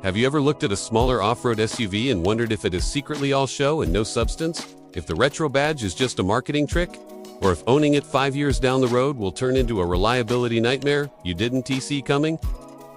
Have you ever looked at a smaller off-road SUV and wondered if it is secretly all show and no substance? If the retro badge is just a marketing trick? Or if owning it 5 years down the road will turn into a reliability nightmare you didn't see coming?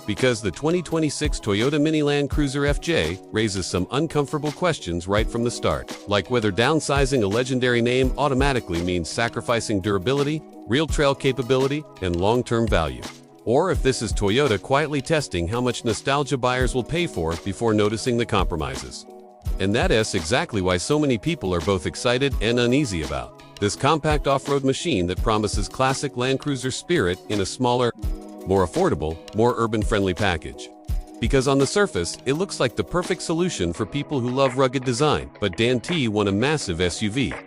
Because the 2026 Toyota Mini Land Cruiser FJ raises some uncomfortable questions right from the start, like whether downsizing a legendary name automatically means sacrificing durability, real trail capability, and long-term value. Or if this is Toyota quietly testing how much nostalgia buyers will pay for before noticing the compromises. And that is exactly why so many people are both excited and uneasy about this compact off-road machine that promises classic Land Cruiser spirit in a smaller, more affordable, more urban-friendly package. Because on the surface, it looks like the perfect solution for people who love rugged design, but Dan T want a massive SUV.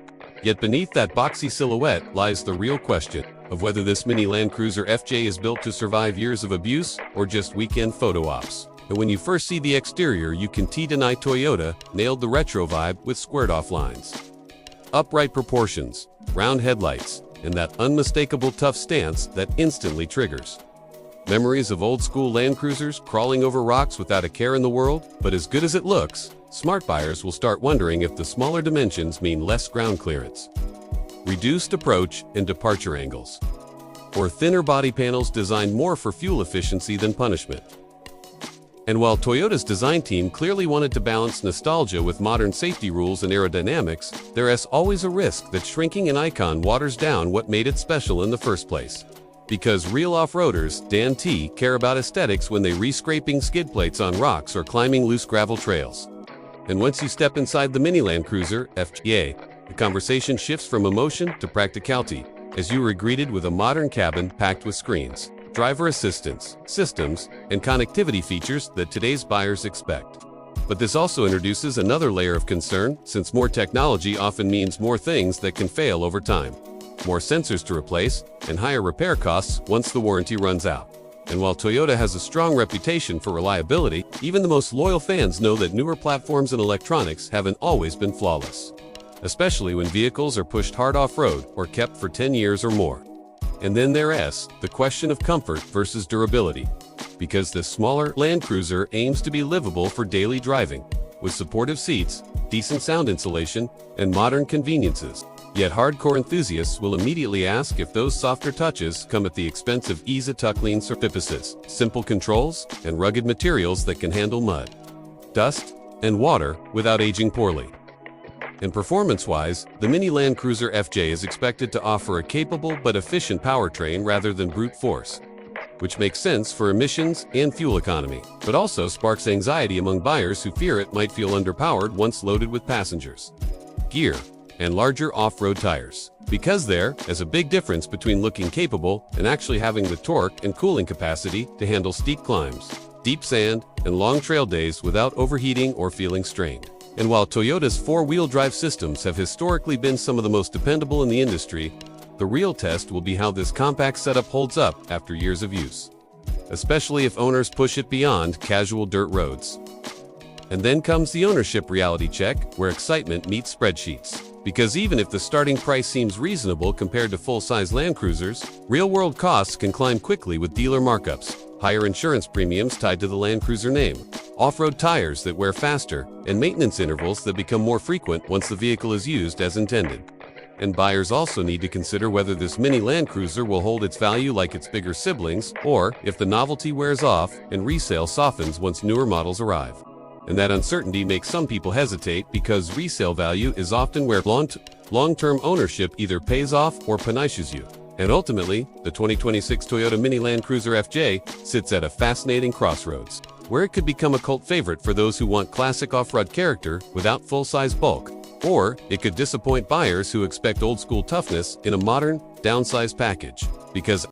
Yet beneath that boxy silhouette lies the real question of whether this Mini Land Cruiser FJ is built to survive years of abuse or just weekend photo ops. And when you first see the exterior, you can deny Toyota nailed the retro vibe with squared-off lines, upright proportions, round headlights, and that unmistakable tough stance that instantly triggers memories of old-school Land Cruisers crawling over rocks without a care in the world. But as good as it looks, smart buyers will start wondering if the smaller dimensions mean less ground clearance, reduced approach and departure angles, or thinner body panels designed more for fuel efficiency than punishment. And while Toyota's design team clearly wanted to balance nostalgia with modern safety rules and aerodynamics, there is always a risk that shrinking an icon waters down what made it special in the first place. Because real off-roaders, Dan T, care about aesthetics when they re-scraping skid plates on rocks or climbing loose gravel trails. And once you step inside the Mini Land Cruiser FJ, the conversation shifts from emotion to practicality, as you are greeted with a modern cabin packed with screens, driver assistance, systems, and connectivity features that today's buyers expect. But this also introduces another layer of concern, since more technology often means more things that can fail over time, more sensors to replace, and higher repair costs once the warranty runs out. And while Toyota has a strong reputation for reliability, even the most loyal fans know that newer platforms and electronics haven't always been flawless, especially when vehicles are pushed hard off-road or kept for 10 years or more. And then there's the question of comfort versus durability, because this smaller Land Cruiser aims to be livable for daily driving, with supportive seats, decent sound insulation, and modern conveniences. Yet hardcore enthusiasts will immediately ask if those softer touches come at the expense of easy-to-clean surfaces, simple controls, and rugged materials that can handle mud, dust, and water without aging poorly. And performance-wise, the Mini Land Cruiser FJ is expected to offer a capable but efficient powertrain rather than brute force, which makes sense for emissions and fuel economy, but also sparks anxiety among buyers who fear it might feel underpowered once loaded with passengers, gear, and larger off-road tires. Because there is a big difference between looking capable and actually having the torque and cooling capacity to handle steep climbs, deep sand, and long trail days without overheating or feeling strained. And while Toyota's four-wheel drive systems have historically been some of the most dependable in the industry, the real test will be how this compact setup holds up after years of use, especially if owners push it beyond casual dirt roads. And then comes the ownership reality check, where excitement meets spreadsheets. Because even if the starting price seems reasonable compared to full-size Land Cruisers, real-world costs can climb quickly with dealer markups, higher insurance premiums tied to the Land Cruiser name, off-road tires that wear faster, and maintenance intervals that become more frequent once the vehicle is used as intended. And buyers also need to consider whether this Mini Land Cruiser will hold its value like its bigger siblings, or if the novelty wears off and resale softens once newer models arrive. And that uncertainty makes some people hesitate, because resale value is often where long-term ownership either pays off or punishes you. And ultimately, the 2026 Toyota Mini Land Cruiser FJ sits at a fascinating crossroads, where it could become a cult favorite for those who want classic off-road character without full-size bulk, or it could disappoint buyers who expect old-school toughness in a modern, downsized package. Because